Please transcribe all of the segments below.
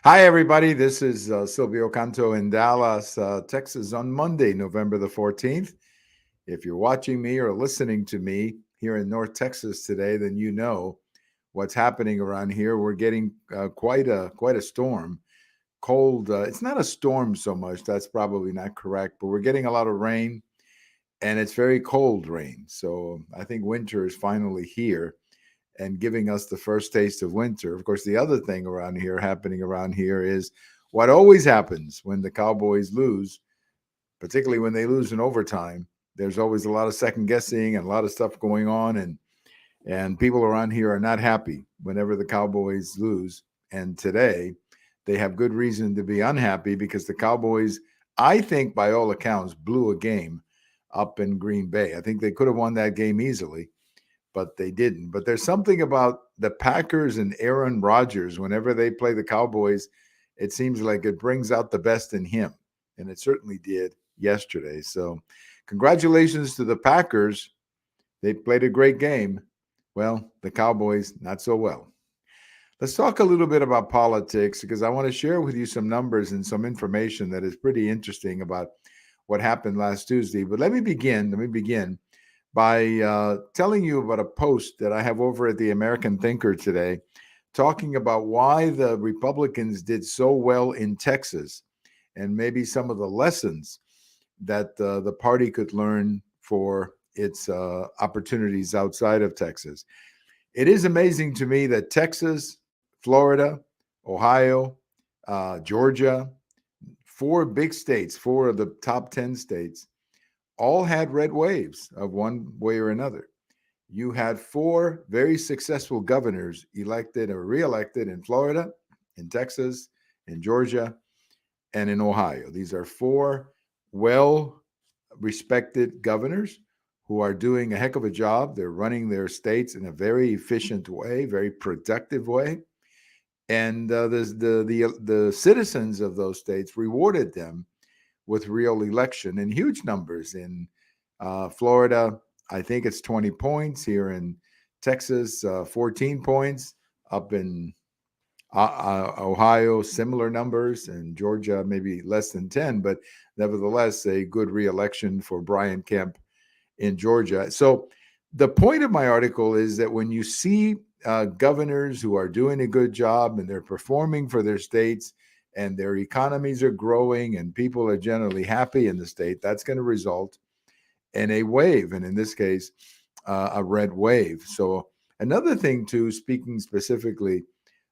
Hi, everybody. This is Silvio Canto in Dallas, Texas on Monday, November the 14th. If you're watching me or listening to me here in North Texas today, then you know what's happening around here. We're getting quite a storm. Cold. It's not a storm so much. That's probably not correct, but we're getting a lot of rain and it's very cold rain. So I think winter is finally here and giving us the first taste of winter. Of course, the other thing happening around here is what always happens when the Cowboys lose, particularly when they lose in overtime. There's always a lot of second guessing and a lot of stuff going on, and people around here are not happy whenever the Cowboys lose. And today, they have good reason to be unhappy because the Cowboys, I think, by all accounts, blew a game up in Green Bay. I think they could have won that game easily, but they didn't. But there's something about the Packers and Aaron Rodgers. Whenever they play the Cowboys, it seems like it brings out the best in him. And it certainly did yesterday. So, congratulations to the Packers. They played a great game. Well, the Cowboys, not so well. Let's talk a little bit about politics because I want to share with you some numbers and some information that is pretty interesting about what happened last Tuesday. But let me begin by telling you about a post that I have over at the American Thinker today, talking about why the Republicans did so well in Texas and maybe some of the lessons that the party could learn for its opportunities outside of Texas. It is amazing to me that Texas, Florida, Ohio, Georgia, four big states, four of the top 10 states, all had red waves of one way or another. You had four very successful governors elected or reelected in Florida, in Texas, in Georgia, and in Ohio. These are four well respected governors who are doing a heck of a job. They're running their states in a very efficient way, very productive way. And the citizens of those states rewarded them with real election in huge numbers. In Florida, I think it's 20 points. Here in Texas, 14 points. Up in Ohio, similar numbers. And Georgia, maybe less than 10, but nevertheless, a good reelection for Brian Kemp in Georgia. So the point of my article is that when you see governors who are doing a good job and they're performing for their states and their economies are growing and people are generally happy in the state, that's going to result in a wave. And in this case, a red wave. So another thing, too, speaking specifically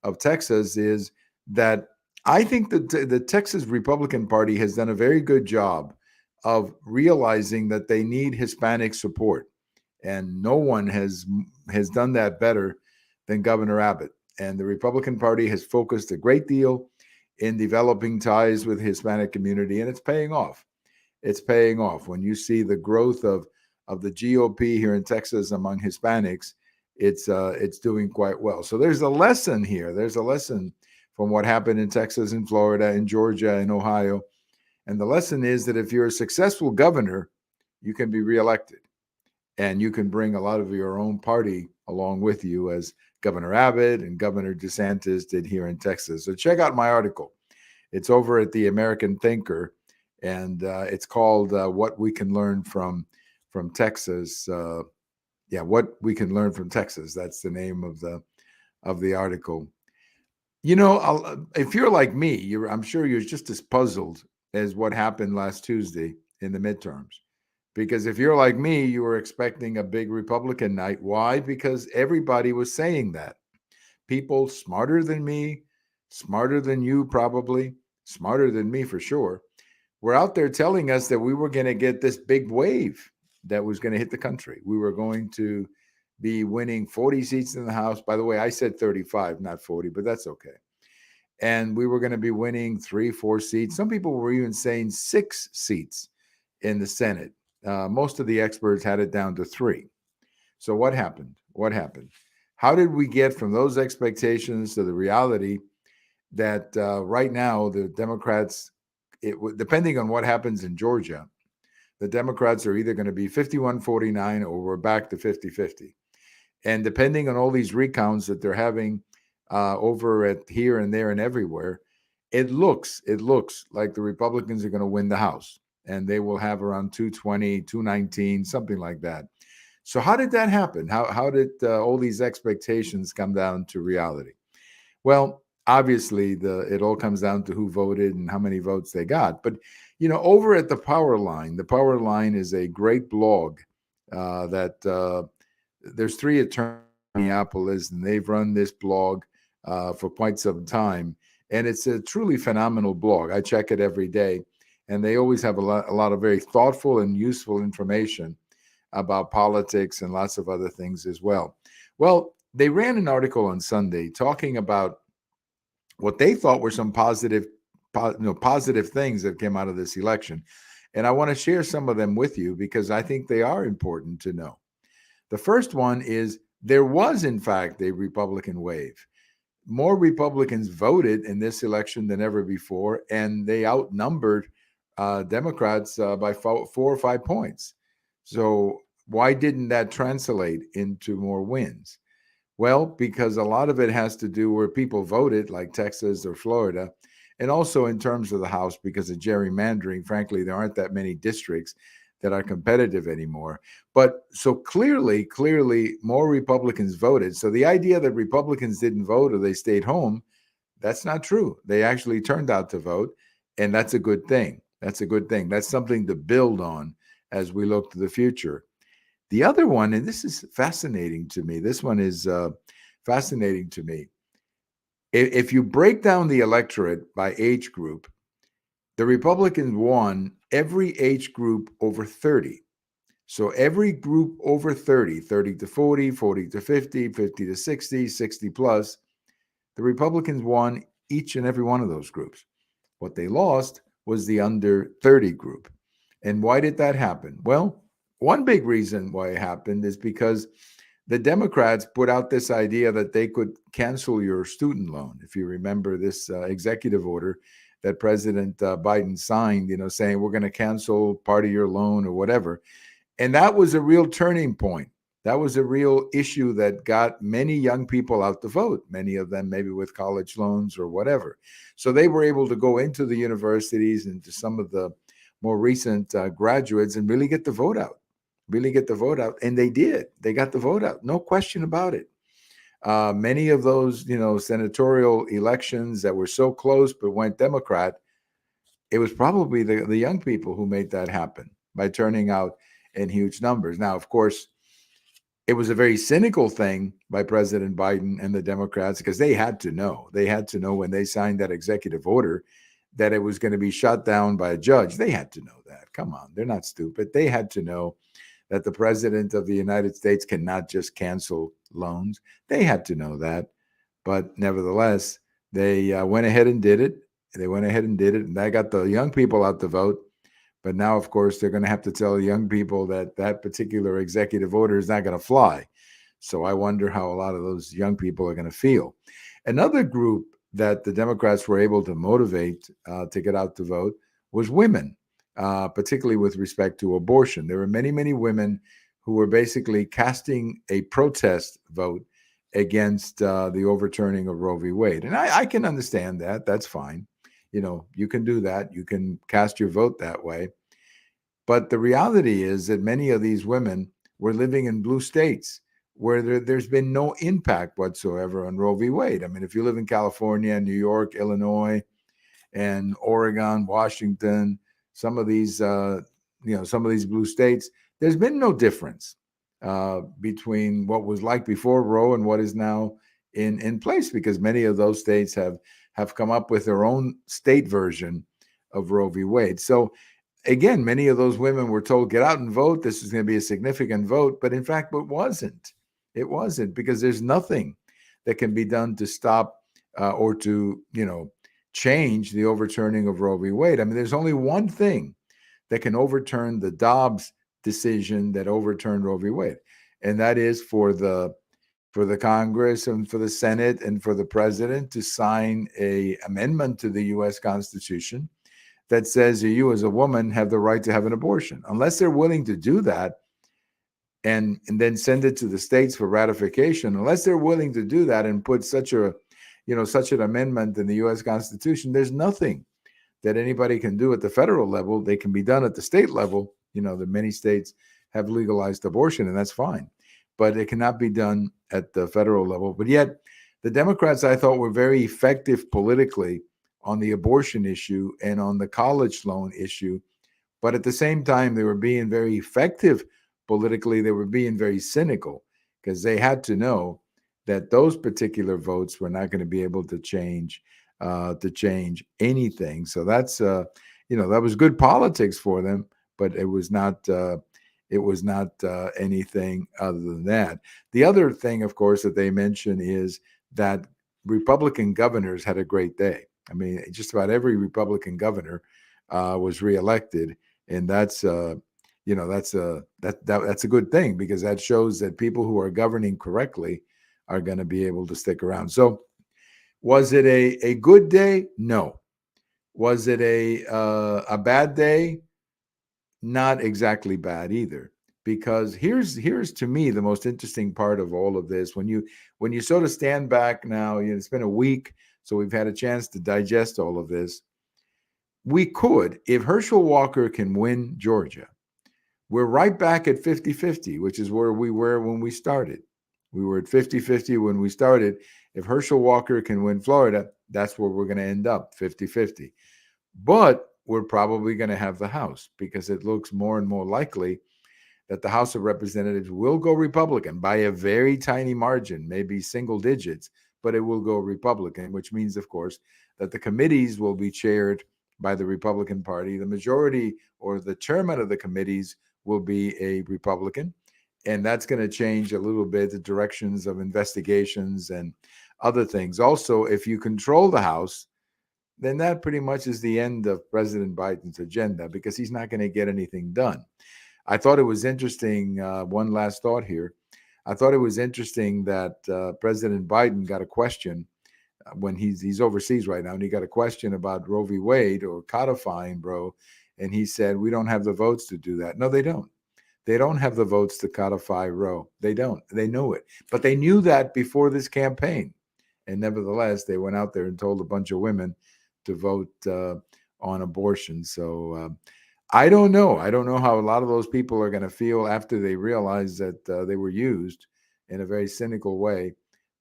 of Texas, is that I think that the Texas Republican Party has done a very good job of realizing that they need Hispanic support, and no one has done that better than Governor Abbott. And the Republican Party has focused a great deal in developing ties with the Hispanic community, and it's paying off. It's paying off when you see the growth of the GOP here in Texas among Hispanics. It's doing quite well. So there's a lesson here. There's a lesson from what happened in Texas and Florida and Georgia and Ohio. And the lesson is that if you're a successful governor, you can be reelected and you can bring a lot of your own party along with you, as Governor Abbott and Governor DeSantis did here in Texas. So check out my article. It's over at the American Thinker, and it's called "What We Can Learn from Texas." What we can learn from Texas. That's the name of the article. If you're like me, I'm sure you're just as puzzled as what happened last Tuesday in the midterms. Because if you're like me, you were expecting a big Republican night. Why? Because everybody was saying that. People smarter than me, smarter than you probably, smarter than me for sure, were out there telling us that we were going to get this big wave that was going to hit the country. We were going to be winning 40 seats in the House. By the way, I said 35, not 40, but that's okay. And we were going to be winning 3, 4 seats. Some people were even saying 6 seats in the Senate. Most of the experts had it down to 3. So what happened? What happened? How did we get from those expectations to the reality that right now the Democrats, depending on what happens in Georgia, the Democrats are either going to be 51-49 or we're back to 50-50. And depending on all these recounts that they're having over at here and there and everywhere, it looks like the Republicans are going to win the House, and they will have around 220, 219, something like that. So how did that happen? How did all these expectations come down to reality? Well, obviously, it all comes down to who voted and how many votes they got. But over at the Power Line is a great blog that there's three attorneys in Minneapolis, and they've run this blog for quite some time, and it's a truly phenomenal blog. I check it every day, and they always have a lot of very thoughtful and useful information about politics and lots of other things as well. Well, they ran an article on Sunday talking about what they thought were some positive things that came out of this election. And I want to share some of them with you because I think they are important to know. The first one is there was, in fact, a Republican wave. More Republicans voted in this election than ever before, and they outnumbered Democrats by 4 or 5 points. So why didn't that translate into more wins? Well, because a lot of it has to do where people voted, like Texas or Florida, and also in terms of the House, because of gerrymandering. Frankly, there aren't that many districts that are competitive anymore. But so clearly, more Republicans voted. So the idea that Republicans didn't vote or they stayed home, that's not true. They actually turned out to vote, and that's a good thing. That's a good thing. That's something to build on as we look to the future. The other one, and this is fascinating to me, this one is fascinating to me. If you break down the electorate by age group, the Republicans won every age group over 30. So every group over 30, 30 to 40, 40 to 50, 50 to 60, 60 plus, the Republicans won each and every one of those groups. What they lost was the under 30 group. And why did that happen? Well, one big reason why it happened is because the Democrats put out this idea that they could cancel your student loan. If you remember this executive order that President Biden signed, saying we're going to cancel part of your loan or whatever. And that was a real turning point. That was a real issue that got many young people out to vote, many of them maybe with college loans or whatever. So they were able to go into the universities and to some of the more recent graduates and really get the vote out. And they did. They got the vote out. No question about it. Many of those, senatorial elections that were so close but went Democrat, it was probably the young people who made that happen by turning out in huge numbers. Now, of course, it was a very cynical thing by President Biden and the Democrats because they had to know. They had to know when they signed that executive order that it was going to be shot down by a judge. They had to know that. Come on, they're not stupid. They had to know that the president of the United States cannot just cancel loans. They had to know that. But nevertheless, they went ahead and did it. And that got the young people out to vote. But now, of course, they're going to have to tell young people that that particular executive order is not going to fly. So I wonder how a lot of those young people are going to feel. Another group that the Democrats were able to motivate to get out to vote was women, particularly with respect to abortion. There were many, many women who were basically casting a protest vote against the overturning of Roe v. Wade. And I can understand that. That's fine. You can do that. You can cast your vote that way. But the reality is that many of these women were living in blue states where there's been no impact whatsoever on Roe v. Wade. I mean, if you live in California, New York, Illinois, and Oregon, Washington, some of these blue states, there's been no difference between what was like before Roe and what is now in place, because many of those states have come up with their own state version of Roe v. Wade. So again, many of those women were told, get out and vote. This is going to be a significant vote. But in fact, it wasn't. It wasn't, because there's nothing that can be done to stop or to, change the overturning of Roe v. Wade. I mean, there's only one thing that can overturn the Dobbs decision that overturned Roe v. Wade. And that is for the Congress and for the Senate and for the president to sign an amendment to the U.S. Constitution that says you as a woman have the right to have an abortion. Unless they're willing to do that and then send it to the states for ratification, unless they're willing to do that and put such a such an amendment in the U.S. Constitution. There's nothing that anybody can do at the federal level. They can be done at the state level. The many states have legalized abortion, and that's fine, but it cannot be done at the federal level. But yet, the Democrats, I thought, were very effective politically on the abortion issue and on the college loan issue. But at the same time, they were being very effective politically. They were being very cynical because they had to know that those particular votes were not going to be able to change anything. So that's that was good politics for them, but it was not anything other than that. The other thing, of course, that they mention is that Republican governors had a great day. I mean, just about every Republican governor was reelected, and that's that's a good thing, because that shows that people who are governing correctly are going to be able to stick around. So, was it a good day? No. Was it a bad day? Not exactly bad either. Because here's to me the most interesting part of all of this. When you sort of stand back now, it's been a week, so we've had a chance to digest all of this. We could, if Herschel Walker can win Georgia, we're right back at 50-50, which is where we were when we started. We were at 50-50 when we started. If Herschel Walker can win Florida, that's where we're going to end up, 50-50. But we're probably going to have the House, because it looks more and more likely that the House of Representatives will go Republican by a very tiny margin, maybe single digits, but it will go Republican, which means, of course, that the committees will be chaired by the Republican Party. The majority, or the chairman of the committees, will be a Republican. And that's going to change a little bit the directions of investigations and other things. Also, if you control the House, then that pretty much is the end of President Biden's agenda, because he's not going to get anything done. I thought it was interesting, one last thought here. I thought it was interesting that President Biden got a question when he's overseas right now, and he got a question about Roe v. Wade, or codifying Roe, and he said, we don't have the votes to do that. No, they don't. They don't have the votes to codify Roe. They don't. They know it. But they knew that before this campaign. And nevertheless, they went out there and told a bunch of women to vote on abortion. So I don't know. I don't know how a lot of those people are going to feel after they realize that they were used in a very cynical way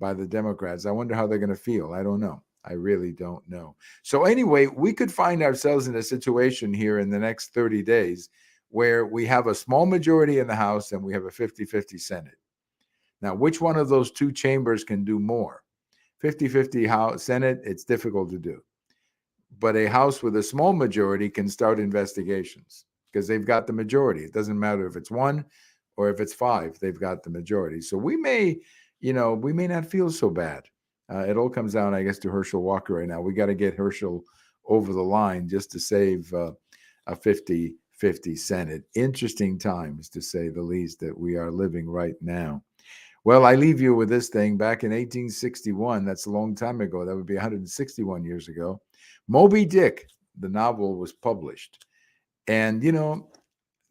by the Democrats. I wonder how they're going to feel. I don't know. I really don't know. So anyway, we could find ourselves in a situation here in the next 30 days where we have a small majority in the House and we have a 50-50 Senate. Now, which one of those two chambers can do more? 50-50 House Senate, it's difficult to do. But a House with a small majority can start investigations because they've got the majority. It doesn't matter if it's one or if it's five, they've got the majority. So we may not feel so bad. It all comes down, I guess, to Herschel Walker right now. We got to get Herschel over the line just to save a 50-50 Senate. Interesting times, to say the least, that we are living right now. Well, I leave you with this thing. Back in 1861, that's a long time ago. That would be 161 years ago. Moby Dick, the novel, was published. And,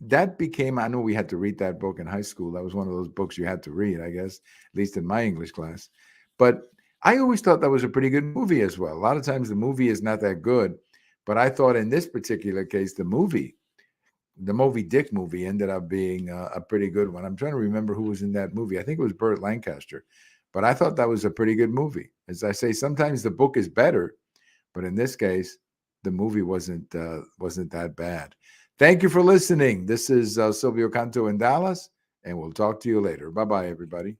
that became, I know we had to read that book in high school. That was one of those books you had to read, I guess, at least in my English class. But I always thought that was a pretty good movie as well. A lot of times the movie is not that good. But I thought in this particular case, the Moby Dick movie ended up being a pretty good one. I'm trying to remember who was in that movie. I think it was Burt Lancaster. But I thought that was a pretty good movie. As I say, sometimes the book is better. But in this case, the movie wasn't that bad. Thank you for listening. This is Silvio Canto in Dallas, and we'll talk to you later. Bye-bye, everybody.